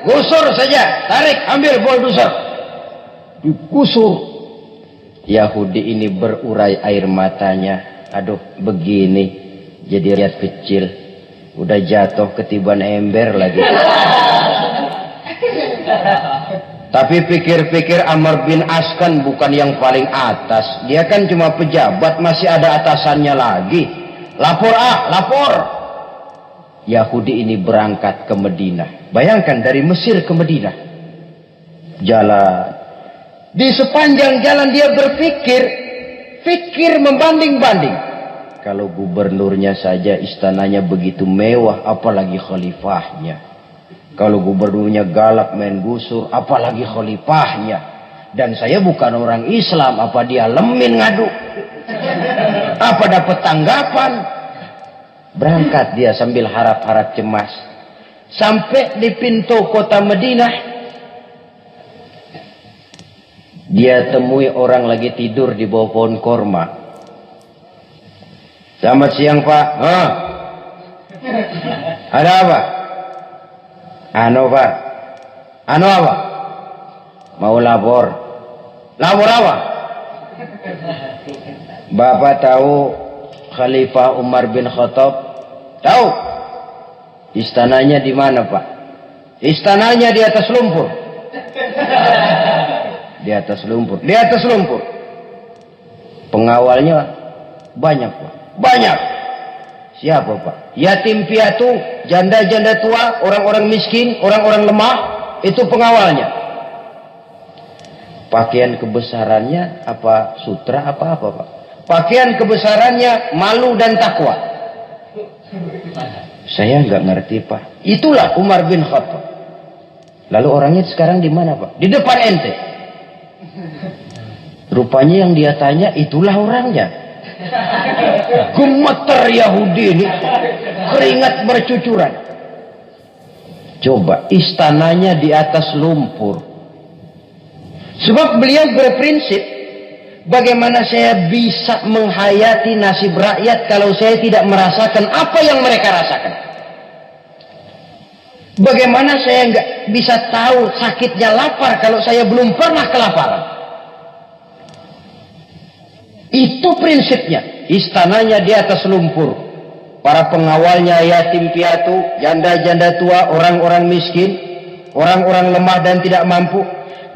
gusur saja, tarik, ambil bulldozer, digusur. Yahudi ini berurai air matanya. Aduh, begini jadi rakyat kecil, udah jatuh ketiban ember lagi. Tapi pikir-pikir Amr bin As kan bukan yang paling atas. Dia kan cuma pejabat, masih ada atasannya lagi. Lapor, lapor. Yahudi ini berangkat ke Madinah. Bayangkan dari Mesir ke Madinah. Jalan. Di sepanjang jalan dia berpikir, Fikir membanding-banding. Kalau gubernurnya saja istananya begitu mewah, apalagi khalifahnya. Kalau gubernurnya galak main gusur, apalagi khalifahnya. Dan saya bukan orang Islam, apa dia lemin ngadu? Apa dapat tanggapan? Berangkat dia sambil harap-harap cemas. Sampai di pintu kota Madinah, dia temui orang lagi tidur di bawah pohon korma. Selamat siang Pak. Ada apa? Anu Pak. Anu apa? Mau lapor. Lapor apa? Bapak tahu Khalifah Umar bin Khattab? Tahu? Istananya di mana Pak? Istananya di atas lumpur. Di atas lumpur. Di atas lumpur. Pengawalnya banyak Pak. Banyak. Siapa Pak? Yatim piatu, janda-janda tua, orang-orang miskin, orang-orang lemah. Itu pengawalnya. Pakaian kebesarannya apa sutra apa Pak? Pakaian kebesarannya malu dan takwa. Saya nggak ngerti Pak. Itulah Umar bin Khattab. Lalu orangnya sekarang di mana Pak? Di depan ente. Rupanya yang dia tanya itulah orangnya. Gemeter Yahudi ini, keringat bercucuran. Coba, istananya di atas lumpur. Sebab beliau berprinsip, bagaimana saya bisa menghayati nasib rakyat kalau saya tidak merasakan apa yang mereka rasakan? Bagaimana saya nggak bisa tahu sakitnya lapar kalau saya belum pernah kelaparan? Itu prinsipnya. Istananya di atas lumpur. Para pengawalnya yatim piatu, janda-janda tua, orang-orang miskin, orang-orang lemah dan tidak mampu.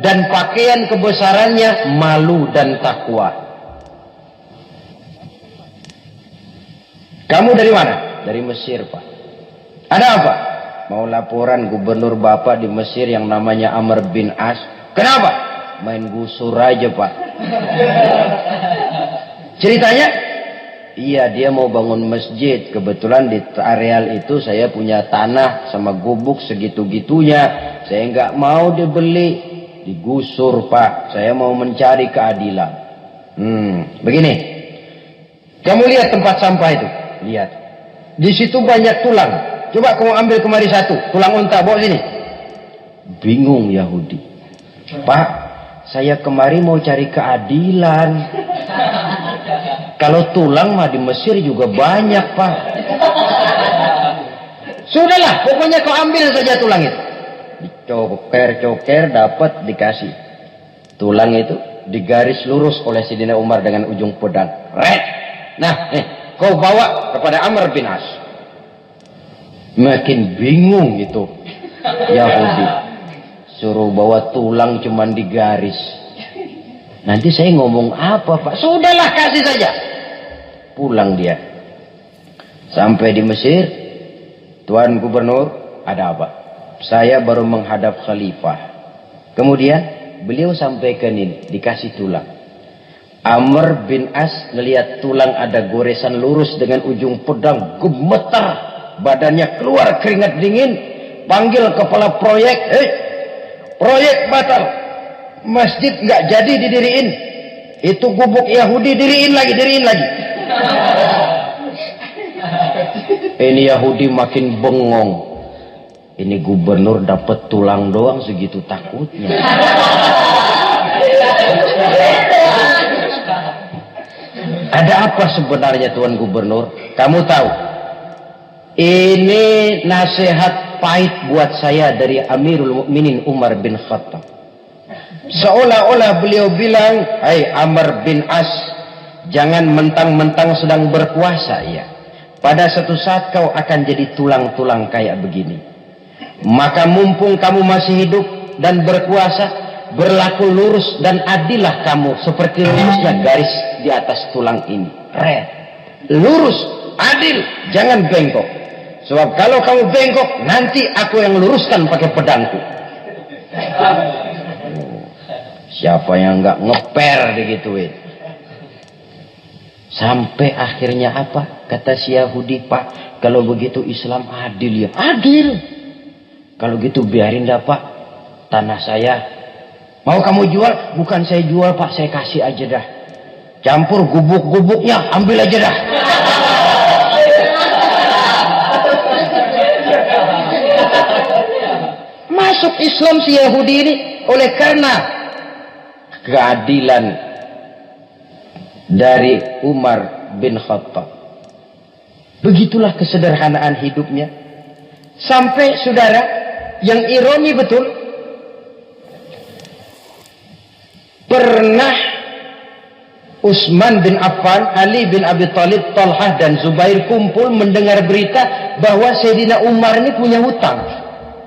Dan pakaian kebesarannya malu dan takwa. Kamu dari mana? Dari Mesir Pak. Ada apa? Mau laporan gubernur Bapak di Mesir yang namanya Amr bin As. Kenapa? Main gusur aja Pak. Ceritanya? Iya, dia mau bangun masjid. Kebetulan di areal itu saya punya tanah sama gubuk segitu-gitunya. Saya nggak mau dibeli. Digusur Pak. Saya mau mencari keadilan. Begini. Kamu lihat tempat sampah itu? Lihat. Di situ banyak tulang. Coba kamu ambil kemari satu. Tulang unta, bawa sini. Bingung Yahudi. Pak, saya kemari mau cari keadilan. Kalau tulang mah di Mesir juga banyak Pak. Sudahlah, pokoknya kau ambil saja tulang itu. Dicoker-coker dapat dikasih. Tulang itu digaris lurus oleh Sidina Umar dengan ujung pedang. Red. Nah, kau bawa kepada Amr bin As. Makin bingung itu Yahudi. Suruh bawa tulang cuman digaris. Nanti saya ngomong apa Pak? Sudahlah, kasih saja. Pulang dia. Sampai di Mesir. Tuan Gubernur, ada apa? Saya baru menghadap Khalifah. Kemudian beliau sampaikan ini, dikasih tulang. Amr bin As ngelihat tulang ada goresan lurus dengan ujung pedang, gemetar. Badannya keluar keringat dingin. Panggil kepala proyek. Proyek batal. Masjid nggak jadi didiriin. Itu gubuk Yahudi diriin lagi. Ini Yahudi makin bengong. Ini gubernur dapat tulang doang segitu takutnya. Ada apa sebenarnya Tuan Gubernur? Kamu tahu? Ini nasihat pahit buat saya dari Amirul Mukminin Umar bin Khattab. Seolah-olah beliau bilang, "Hai Amr bin As, jangan mentang-mentang sedang berkuasa ya. Pada suatu saat kau akan jadi tulang-tulang kayak begini. Maka mumpung kamu masih hidup dan berkuasa, berlaku lurus dan adillah kamu seperti lurusnya garis di atas tulang ini. Red. Lurus, adil, jangan bengkok. Sebab kalau kamu bengkok, nanti aku yang luruskan pakai pedangku." Siapa yang nggak ngeper digituin? Sampai akhirnya apa? Kata si Yahudi, Pak, kalau begitu Islam adil ya. Adil. Kalau gitu biarin dah Pak, tanah saya. Mau kamu jual? Bukan saya jual Pak, saya kasih aja dah. Campur gubuk-gubuknya, ambil aja dah. Masuk Islam si Yahudi ini oleh karena keadilan dari Umar bin Khattab. Begitulah kesederhanaan hidupnya. Sampai saudara, yang ironi betul, pernah Utsman bin Affan, Ali bin Abi Thalib, Talhah dan Zubair kumpul mendengar berita bahwa Sayyidina Umar ini punya hutang.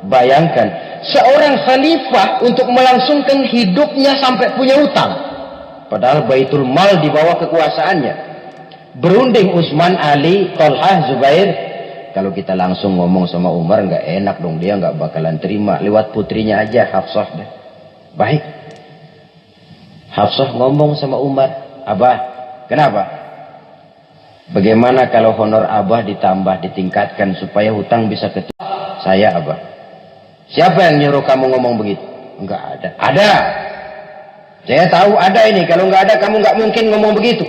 Bayangkan, seorang khalifah untuk melangsungkan hidupnya sampai punya hutang. Padahal Baitul Mal di bawah kekuasaannya. Berunding Utsman, Ali, Talhah, Zubair. Kalau kita langsung ngomong sama Umar nggak enak dong, dia nggak bakalan terima. Lewat putrinya aja, Hafsah. Baik. Hafsah ngomong sama Umar, Abah, kenapa? Bagaimana kalau honor Abah ditambah, ditingkatkan supaya hutang bisa ketutup? Saya Abah. Siapa yang nyuruh kamu ngomong begitu? Enggak ada. Ada. Saya tahu ada ini. Kalau enggak ada, kamu enggak mungkin ngomong begitu.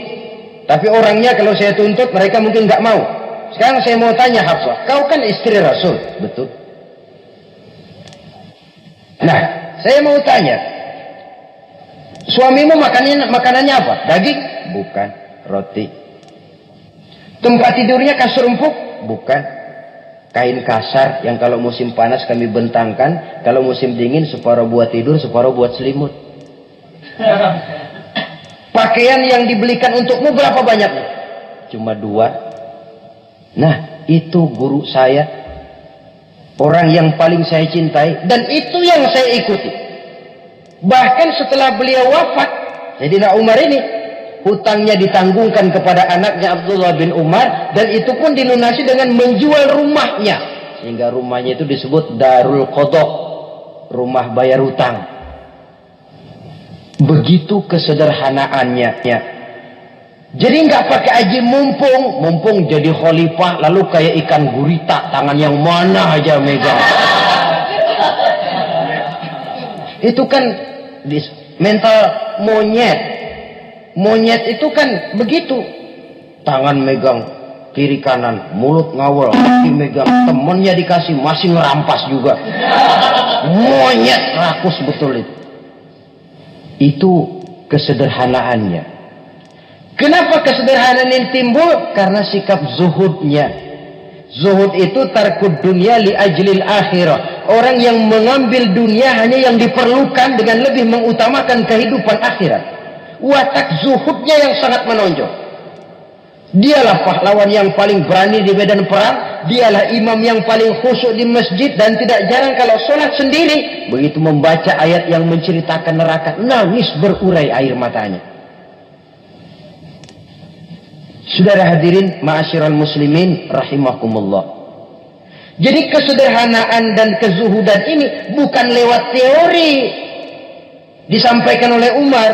Tapi orangnya kalau saya tuntut, mereka mungkin enggak mau. Sekarang saya mau tanya Hafsah, kau kan istri Rasul, betul? Nah, saya mau tanya, suamimu makanannya apa? Daging? Bukan. Roti. Tempat tidurnya kasur empuk? Bukan. Kain kasar yang kalau musim panas kami bentangkan, kalau musim dingin separuh buat tidur, separuh buat selimut. Pakaian yang dibelikan untukmu berapa banyaknya? Cuma 2. Nah, itu guru saya, orang yang paling saya cintai, dan itu yang saya ikuti. Bahkan setelah beliau wafat, Sayyidina Umar ini hutangnya ditanggungkan kepada anaknya Abdullah bin Umar, dan itu pun dilunasi dengan menjual rumahnya, sehingga rumahnya itu disebut Darul Qadha, rumah bayar hutang. Begitu kesederhanaannya. Jadi nggak pakai aji mumpung jadi khalifah lalu kayak ikan gurita, tangan yang mana aja megang. Itu kan mental monyet. Monyet itu kan begitu, tangan megang kiri kanan, mulut ngawal, kaki megang, temennya dikasih masih ngerampas juga. Monyet rakus betul itu. Itu kesederhanaannya. Kenapa kesederhanaan ini timbul? Karena sikap zuhudnya. Zuhud itu tarkud dunia li ajlil akhirah. Orang yang mengambil dunia hanya yang diperlukan dengan lebih mengutamakan kehidupan akhirat. Watak zuhudnya yang sangat menonjol. Dialah pahlawan yang paling berani di medan perang. Dialah imam yang paling khusyuk di masjid. Dan tidak jarang kalau sholat sendiri, begitu membaca ayat yang menceritakan neraka, nangis berurai air matanya. Saudara hadirin ma'asyiral muslimin rahimakumullah. Jadi kesederhanaan dan kezuhudan ini bukan lewat teori disampaikan oleh Umar,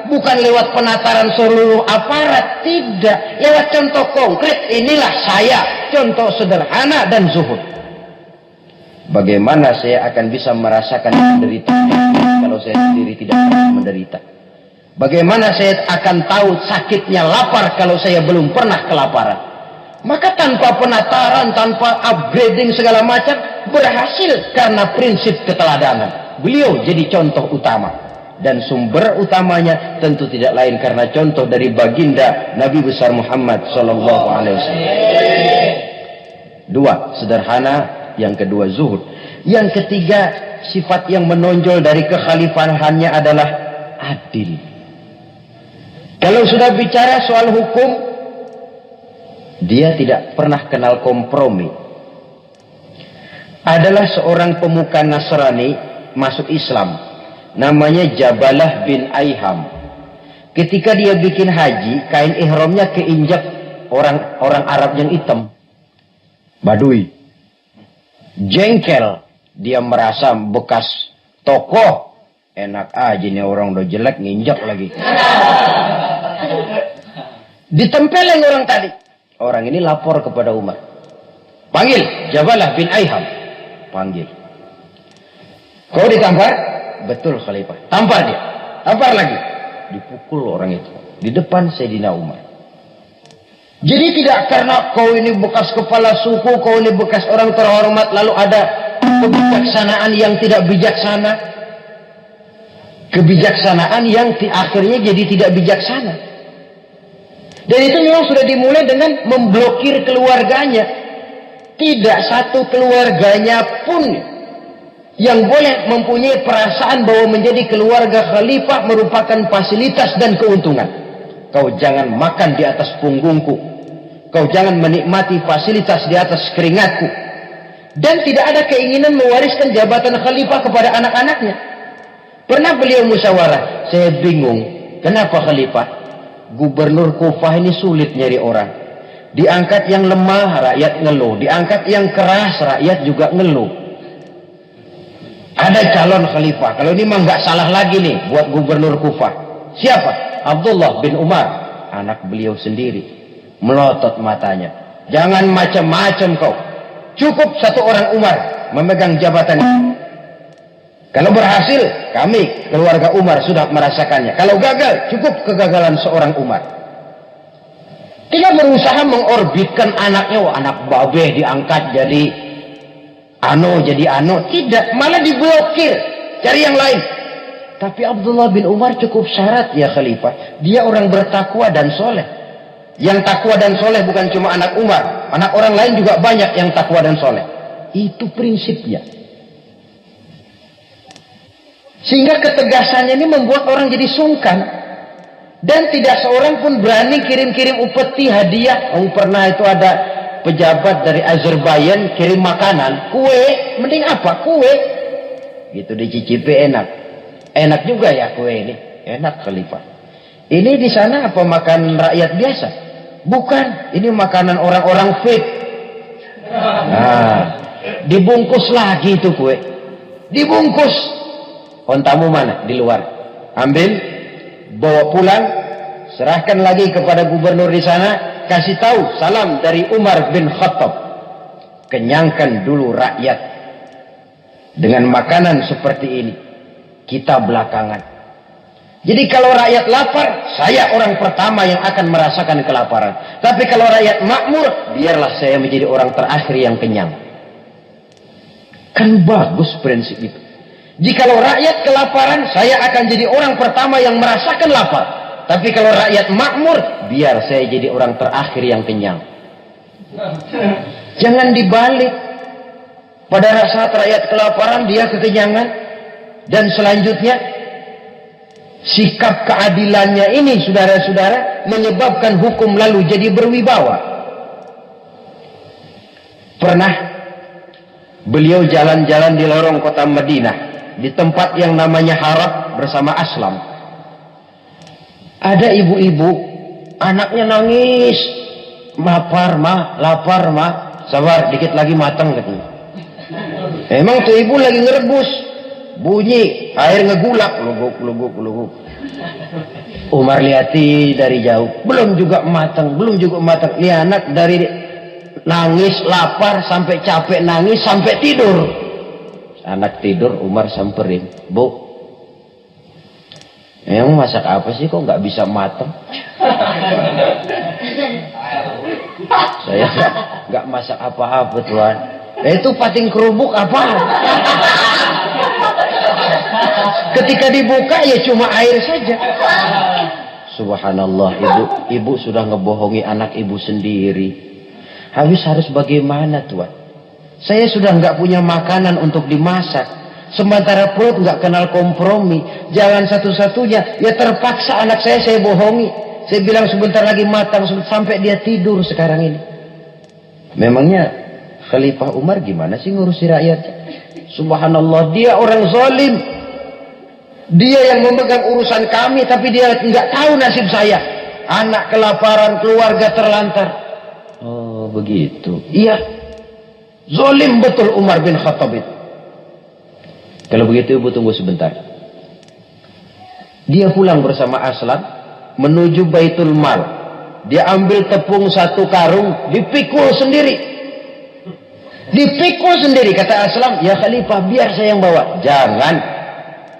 bukan lewat penataran seluruh aparat, tidak, lewat contoh konkret. Inilah saya, contoh sederhana dan zuhud. Bagaimana saya akan bisa merasakan penderitaan kalau saya sendiri tidak menderita? Bagaimana saya akan tahu sakitnya lapar kalau saya belum pernah kelaparan? Maka tanpa penataran, tanpa upgrading segala macam, berhasil karena prinsip keteladanan. Beliau jadi contoh utama. Dan sumber utamanya tentu tidak lain karena contoh dari baginda Nabi besar Muhammad sallallahu alaihi wasallam. 2, sederhana. Yang kedua, zuhud. Yang ketiga, sifat yang menonjol dari kekhalifahannya adalah adil. Kalau sudah bicara soal hukum, dia tidak pernah kenal kompromi. Adalah seorang pemuka Nasrani masuk Islam. Namanya Jabalah bin Aiham. Ketika dia bikin haji, kain ihramnya keinjak orang Arab yang hitam. Badui. Jengkel. Dia merasa bekas tokoh. Enak aja nih orang udah jelek nginjak lagi. Ditempeleng orang tadi. Orang ini lapor kepada Umar. Panggil Jabalah bin Aiham. Panggil. Kau ditampar? Betul Khalifah. Tampar dia. Tampar lagi. Dipukul orang itu. Di depan Sayyidina Umar. Jadi tidak karena kau ini bekas kepala suku, kau ini bekas orang terhormat, lalu ada kebijaksanaan yang tidak bijaksana. Kebijaksanaan yang akhirnya jadi tidak bijaksana. Dan itu memang sudah dimulai dengan memblokir keluarganya. Tidak satu keluarganya pun yang boleh mempunyai perasaan bahwa menjadi keluarga khalifah merupakan fasilitas dan keuntungan. Kau jangan makan di atas punggungku. Kau jangan menikmati fasilitas di atas keringatku. Dan tidak ada keinginan mewariskan jabatan khalifah kepada anak-anaknya. Pernah beliau musyawarah. Saya bingung. Kenapa khalifah? Gubernur Kufah ini sulit nyari orang. Diangkat yang lemah, rakyat ngeluh. Diangkat yang keras, rakyat juga ngeluh. Ada calon khalifah. Kalau ini mah nggak salah lagi nih buat gubernur Kufah. Siapa? Abdullah bin Umar. Anak beliau sendiri. Melotot matanya. Jangan macam-macam kau. Cukup satu orang Umar memegang jabatan ini. Kalau berhasil, kami keluarga Umar sudah merasakannya. Kalau gagal, cukup kegagalan seorang Umar. Tidak berusaha mengorbitkan anaknya. Wah, anak babe diangkat jadi ano. Tidak, malah diblokir. Cari yang lain. Tapi Abdullah bin Umar cukup syarat ya khalifah. Dia orang bertakwa dan soleh. Yang takwa dan soleh bukan cuma anak Umar. Anak orang lain juga banyak yang takwa dan soleh. Itu prinsipnya. Sehingga ketegasannya ini membuat orang jadi sungkan. Dan tidak seorang pun berani kirim-kirim upeti hadiah. Pernah itu ada pejabat dari Azerbaijan kirim makanan. Kue, mending apa? Kue. Gitu dicicipi enak. Enak juga ya kue ini. Enak khalifah. Ini di sana apa makan rakyat biasa? Bukan. Ini makanan orang-orang fit. Nah, dibungkus lagi itu kue. Dibungkus. Ontamu mana? Di luar. Ambil, bawa pulang, serahkan lagi kepada gubernur di sana, kasih tahu salam dari Umar bin Khattab. Kenyangkan dulu rakyat dengan makanan seperti ini. Kita belakangan. Jadi kalau rakyat lapar, saya orang pertama yang akan merasakan kelaparan. Tapi kalau rakyat makmur, biarlah saya menjadi orang terakhir yang kenyang. Kan bagus prinsip itu. Jikalau rakyat kelaparan, saya akan jadi orang pertama yang merasakan lapar. Tapi kalau rakyat makmur, biar saya jadi orang terakhir yang kenyang. Jangan dibalik. Pada saat rakyat kelaparan, dia kekenyangan. Dan selanjutnya, sikap keadilannya ini, saudara-saudara, menyebabkan hukum lalu jadi berwibawa. Pernah beliau jalan-jalan di lorong kota Madinah. Di tempat yang namanya Harab bersama Aslam. Ada ibu-ibu, anaknya nangis. Lapar mah. Sabar, dikit lagi matang katanya. Emang tuh ibu lagi ngerebus. Bunyi, air ngegulak. Luguk. Umar lihati dari jauh. Belum juga matang. Ini anak dari nangis, lapar, sampai capek nangis, sampai tidur. Anak tidur, Umar samperin. Bu, emang masak apa sih kok nggak bisa matang? Saya nggak masak apa-apa tuan. Itu pating kerupuk apa? Ketika dibuka ya cuma air saja. Subhanallah, ibu sudah ngebohongi anak ibu sendiri. Habis harus bagaimana tuan? Saya sudah nggak punya makanan untuk dimasak. Sementara perut nggak kenal kompromi. Jalan satu-satunya, ya terpaksa anak saya bohongi. Saya bilang sebentar lagi matang, sampai dia tidur sekarang ini. Memangnya Khalifah Umar gimana sih ngurusi rakyat? Subhanallah, dia orang zalim. Dia yang memegang urusan kami, tapi dia nggak tahu nasib saya. Anak kelaparan, keluarga terlantar. Oh begitu. Iya. Zalim betul Umar bin Khattab itu. Kalau begitu ibu tunggu sebentar. Dia pulang bersama Aslam menuju Baitul Mal. Dia ambil tepung 1 karung, dipikul sendiri. Dipikul sendiri. Kata Aslam, ya Khalifah, biar saya yang bawa. Jangan.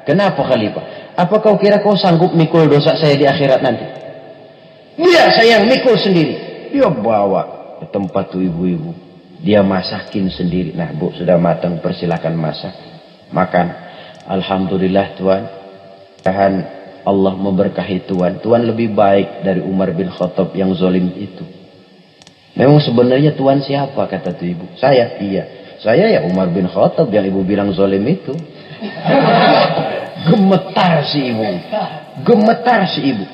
Kenapa Khalifah? Apa kau kira kau sanggup mikul dosa saya di akhirat nanti? Biar saya yang mikul sendiri. Dia bawa ke tempat tuh ibu-ibu. Dia masakin sendiri. Nah bu, sudah matang, persilakan masak. Makan. Alhamdulillah Tuhan. Tuhan Allah memberkahi Tuhan. Tuhan lebih baik dari Umar bin Khattab yang zalim itu. Memang sebenarnya Tuhan siapa, kata tuh ibu? Saya. Iya. Saya ya Umar bin Khattab yang ibu bilang zalim itu. Gemetar si ibu. Gemetar si ibu.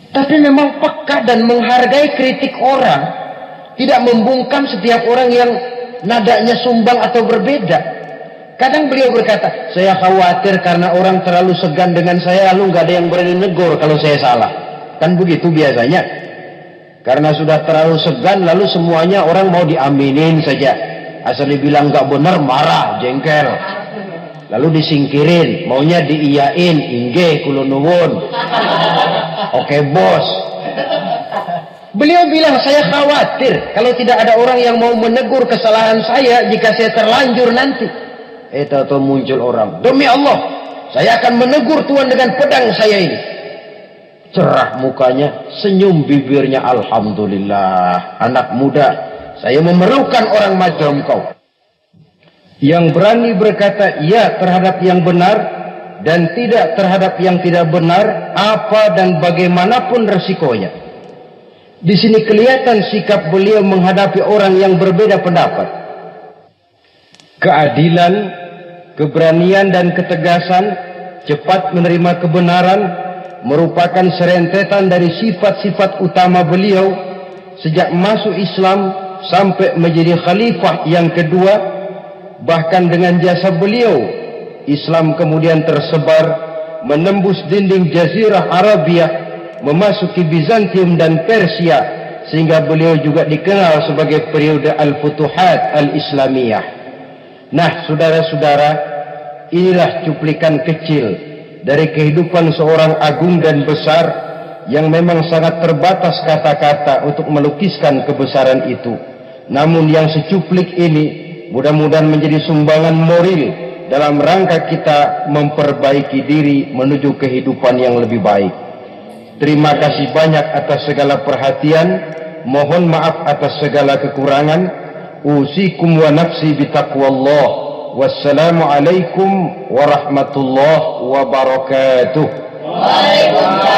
Tapi memang peka dan menghargai kritik orang. Tidak membungkam setiap orang yang nadanya sumbang atau berbeda. Kadang beliau berkata, saya khawatir karena orang terlalu segan dengan saya, lalu nggak ada yang berani negur kalau saya salah. Kan begitu biasanya. Karena sudah terlalu segan, lalu semuanya orang mau diaminin saja. Asal dibilang nggak benar, marah, jengkel. Lalu disingkirin, maunya diiyain, inggih kula nuwun. Oke bos. Beliau bilang, saya khawatir kalau tidak ada orang yang mau menegur kesalahan saya jika saya terlanjur nanti. Tahu muncul orang, demi Allah, saya akan menegur Tuhan dengan pedang saya ini. Cerah mukanya, senyum bibirnya, alhamdulillah. Anak muda, saya memerlukan orang macam kau. Yang berani berkata ya terhadap yang benar dan tidak terhadap yang tidak benar, apa dan bagaimanapun resikonya. Di sini kelihatan sikap beliau menghadapi orang yang berbeda pendapat. Keadilan, keberanian dan ketegasan, cepat menerima kebenaran merupakan serentetan dari sifat-sifat utama beliau sejak masuk Islam sampai menjadi khalifah yang kedua. Bahkan dengan jasa beliau, Islam kemudian tersebar menembus dinding Jazirah Arabia, memasuki Bizantium dan Persia, sehingga beliau juga dikenal sebagai periode Al-Futuhat Al-Islamiyah. Nah, saudara-saudara, inilah cuplikan kecil dari kehidupan seorang agung dan besar yang memang sangat terbatas kata-kata untuk melukiskan kebesaran itu. Namun yang secuplik ini mudah-mudahan menjadi sumbangan moral dalam rangka kita memperbaiki diri menuju kehidupan yang lebih baik. Terima kasih banyak atas segala perhatian. Mohon maaf atas segala kekurangan. Usikum wa nafsi bitaqwallah. Wassalamualaikum warahmatullahi wabarakatuh. Waalaikumsalam.